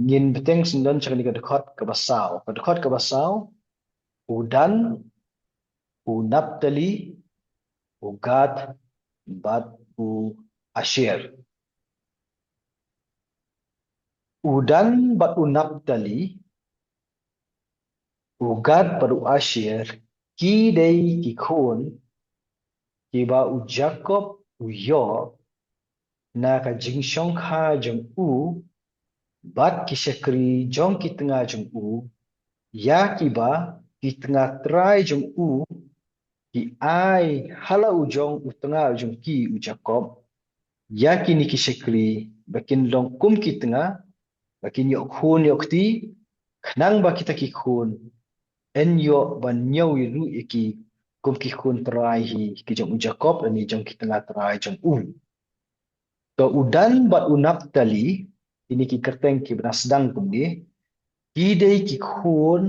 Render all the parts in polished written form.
ngin beteng sendon cakap ni kedekot ke basau udan unaptali ugat bat u asyir udan bat unaptali ugat bat u asyir ki dei ki khun ki ba u Jacob u yo na ka jing shong kha jong u bat ki shakri jong ki tengah jong u ya ki ba ki tengah trai jong u ki ai hala u jong u tengah jong ki u Jacob ya ki ni ki shakri bakin long kum ki tengah bakin yok khun yok ti khnang ba kita ki khun en yo ban nyau i lu i ki kum ki khun trai hi ki jong u Jacob ani jong ki tengah trai jong u to udan bat unap tali ini ki kerteng ki benar sedang kum ni kidei ki khun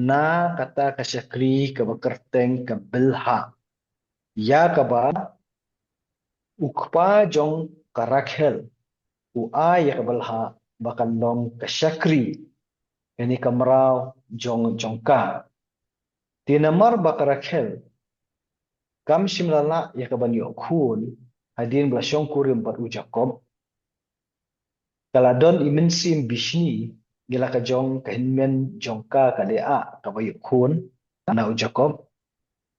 na kata ka syakri ka kerteng ka belha ya ka ba ukpa jong ka rakhel u a ya ka belha bakan long ka syakri ini ka merau jong jongka tinamar ba ka rakhel kam simlala ya ka ban yo khun hadin bla syong kurim bat u Jacob kaladon imen sim bishni gila ka jong ka hinmen jongka ka lea ka ba yo khun na u Jacob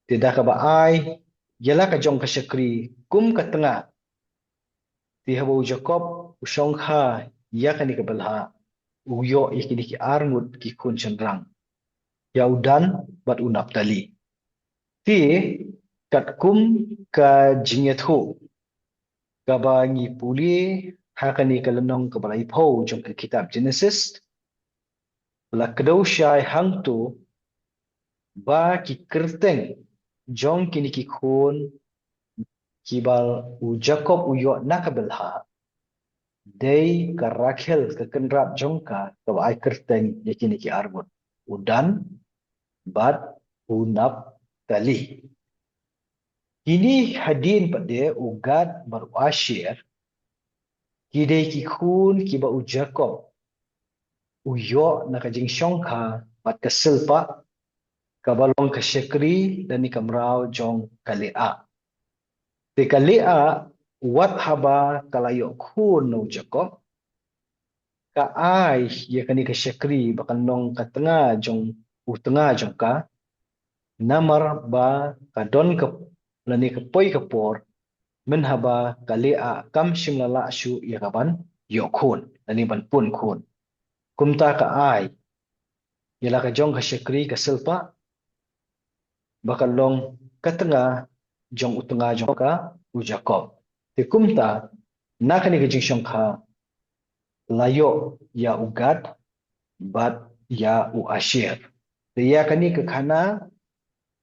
tidak ka ba ai gila ka jong ka syakri kum ka tengah ti habo u Jacob u syong kha ya ka ni ka belha u yo ikini ki arngut ki khun cendrang ya udan bat u Naptali ti kat kum ka jingethu ka ba ngi puli ha ka ni ka lenong ka balai pho jong ka kitab Genesis la kedau syai hang tu ba ki kerteng jong kini ki khun kibal u Jacob u yo nakabelha dei ka Rakhel ka kenrap jongka ka ai kerteng yakini ki arbut udan bat unap tali ini hadin pade ugat bar asyir kidei ki khun kiba u Jacob u yo nakajing shongka bat keselpa kabalong ka syekri dan ni kamrau jong kalea te kalea wat haba kalayo khun no Jacob ka ai ya kani ka syekri bakan nong ka tengah jong u tengah jong ka namar ba ka don ka lani ka poi ka por men haba kalea kam shimlala shu ya kaban yo khun lani ban pun khun kumta ka ai yala ka jong ka syekri ka selpa bakan long ka tengah jong u tengah jong ka u Jacob te kumta nakani ka jing shong kha layo ya ugat bat ya u asyir te ya kani ke khana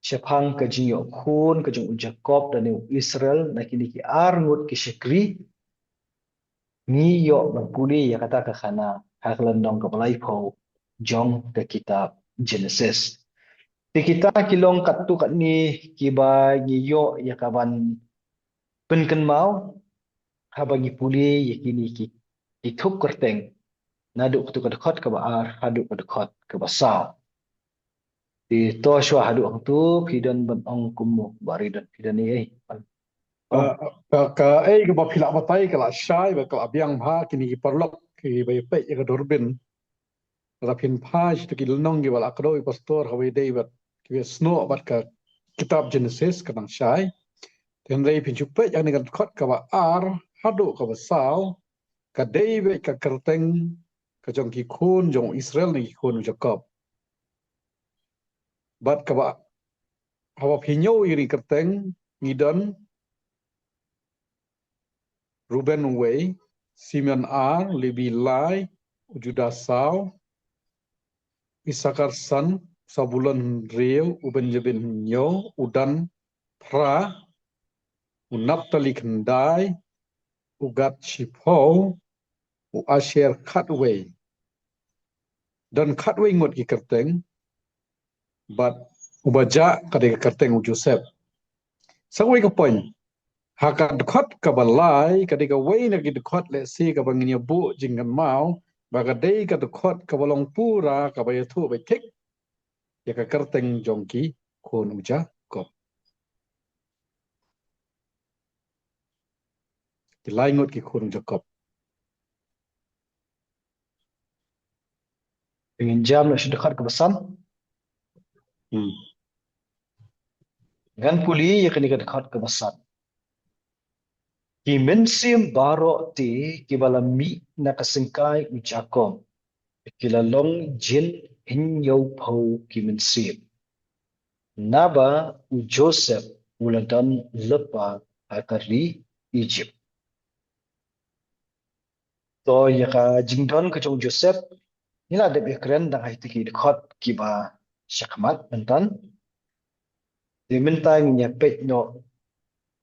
syapang ka jing yo khun ka jong u Jacob dan u Israel nakini ki arngut ki syekri ni yo berpuli ya kata ke khana hak lendong ke balai pho jong ke kitab Genesis ti kita kilong kat tu kat ni kiba ni yo ya kaban penken mau ha bagi puli yakini ki thuk kerteng naduk tu ka dekat ke baar haduk ka dekat ke basau ti to shwa haduk ang tu pidan ban ong kumu bari dan pidan ni oh ka ai ka ba phila batai ka la shai ba ka abyang bha kini ki parlok ki ba pe ka dorbin ra phin pha sto ki lunong ki wala akro pastor hawe dei bat ki sno bat ka kitab Genesis ka nang shai ten rei phin chupe yang ni ka khot ka ba ar hadu ka ba sao ka dei be ka kerteng ka jong ki khun jong Israel ni khun Jacob bat ka ba hawa phinyo iri kerteng ngidon Ruben Way, Simeon R, Levi Lai, Judah Sao, Isakar San, Sabulon Reu, Benjamin Nyo, Udan Pra, Naphtali Kendai, Ugat Shipho, Asher Cutway. Dan Cutway ngot ki kerteng, but ubaja kadang kerteng Joseph. Sangway ka point. Haka dekat ke balai, ketika way nak dekat let's say ke bangnya bu jinggan mau, Bagadai ka dukot ka balong pura ka bayatu betik ya ka kerteng jongki kun uja kop. Dilaingot ki kun uja kop. Dengan jam nak dekat ke besan. Dengan puli yang kini dekat ke besan. Ki mensim baro ti ki balami na kasengkai ujakom. Ki lalong jin hinyau pau ki mensim. Naba u Joseph uladan lepa akari Egypt. So ya ka jingdon ke jong Joseph nila de bekren dang hai tiki dekat ki ba syakmat mentan. Di mentang nya pet no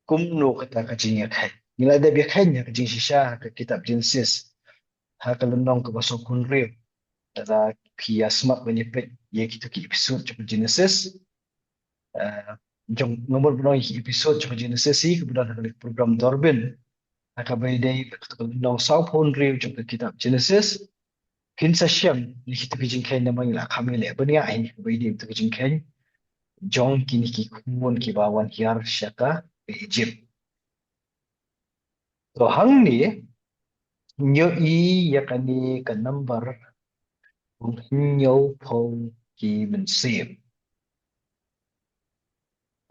kumno kata ka jing ya kai. Nila de bekren ya ka jing shisha ke kitab Genesis. Ha ka lenong ke basok kunrib. Dada ki asmat menyepet ye kita ki episode jong Genesis. Jong nomor benoi episode jong Genesis si kemudian ada program Dorbin. Akabai day nong South Pondriu jong kitab Genesis. Kinsa syam ni kita kijing kain namang ila kami le benia ini kabai day tu kijing kain. Jong kini ki kumun ki bawan hiar syaka Egypt. So hang ni nyo i yakani ka number nyo pong ki mensib.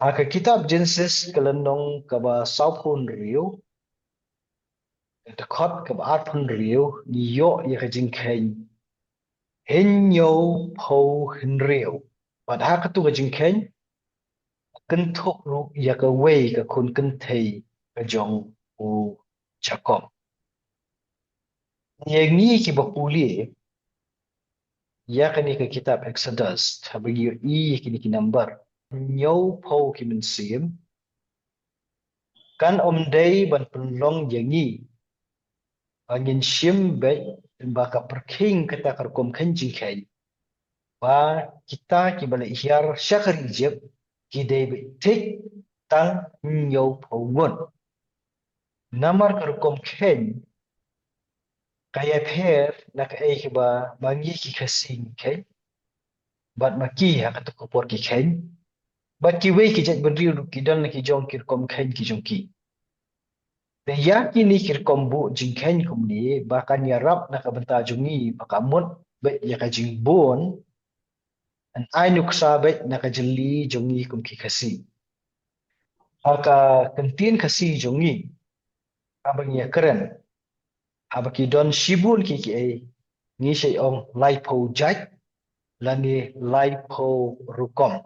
Aka kitab Genesis kelenong kaba South Pondriu dekat ke Arpun Rio niyo ya kajing kain henyo po henrio padha ka tu kajing kain kentuk ru ya ka wei ka kun kentei ka jong u Jacob ye ngi ki bapuli ya kani ka kitab Exodus habagi i kini ki number nyo po ki mensim kan dei ban penlong yangi angin shim be baka perking kata karkom kanjing kai ba kita ki bala ihyar syakar Egypt ki dei tik tang nyo pongon namar karkom ken kaya pher nak ai ki ba mangi ki kasing kai bat maki ha kata kopor ki ken bat ki wei ki jet bendri ki dan ki jong ki kom ken ki jong ki dan yakini kirkom bu jingken kumni bahkan ya rab nak benta jungi bakamut be ya ka jingbon an ainuk sabet nak jeli jungi kum ki kasi aka kentin kasi jungi abang ya keren abaki don shibun ki ai ni shay ong laipo jaj lani laipo rukom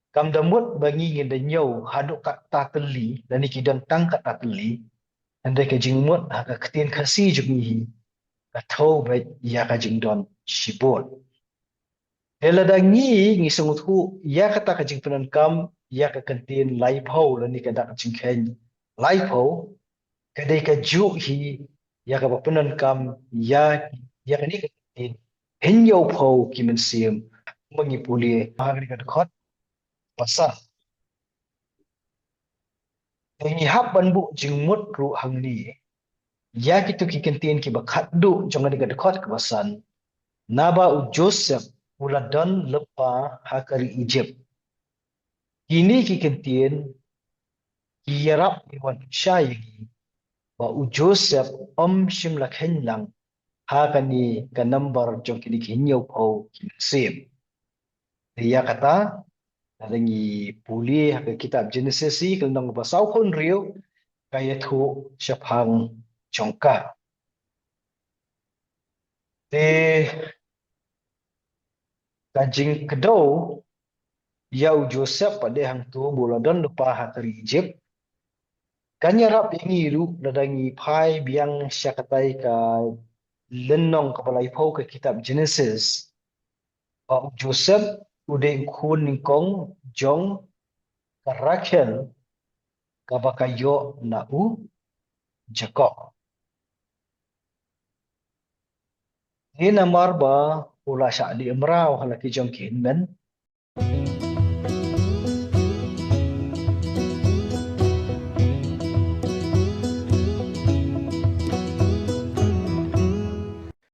kam damut bangi ngin nyau haduk kat tateli lani ki don tang kat tateli anda ke jingmut aka ketin kasi jungi atau baik ia kajing don shibon. Ela dangi ngi sungutku ia kata kajing penan kam ia ka kentin laipau lani kada kajing ken laipau kadai ka ju hi ia ka penan kam ia kani ka kentin henyo pau ki mensim mengipuli magri ka dekat pasal ini hab banbu jingmut ru hang ni ya kitu ki kentin ki bakat du jangan ka dekat kebasan Naba u Joseph uladan lepa hakari Egypt. Kini ki kentien ki yarap iwan syayagi ba u Joseph shim lakhen lang hakani ka number jong kini ki hinyau pau ki sim. Dia kata dalangi puli haka kitab Genesis si kendang basau kon rio kaya tu syapang jongka. De kajing kedau Yau Joseph pada hang tu buladan lupa hakari Egypt. Kanya rap ini ru dadangi pai biang syakatai ka lenong kepala ipau ke kitab Genesis. Pak Joseph udah kun ningkong jong ka Rachel ka bakayo na u Jacob. Ini namar ba ula syak di emrau halaki jong kinmen.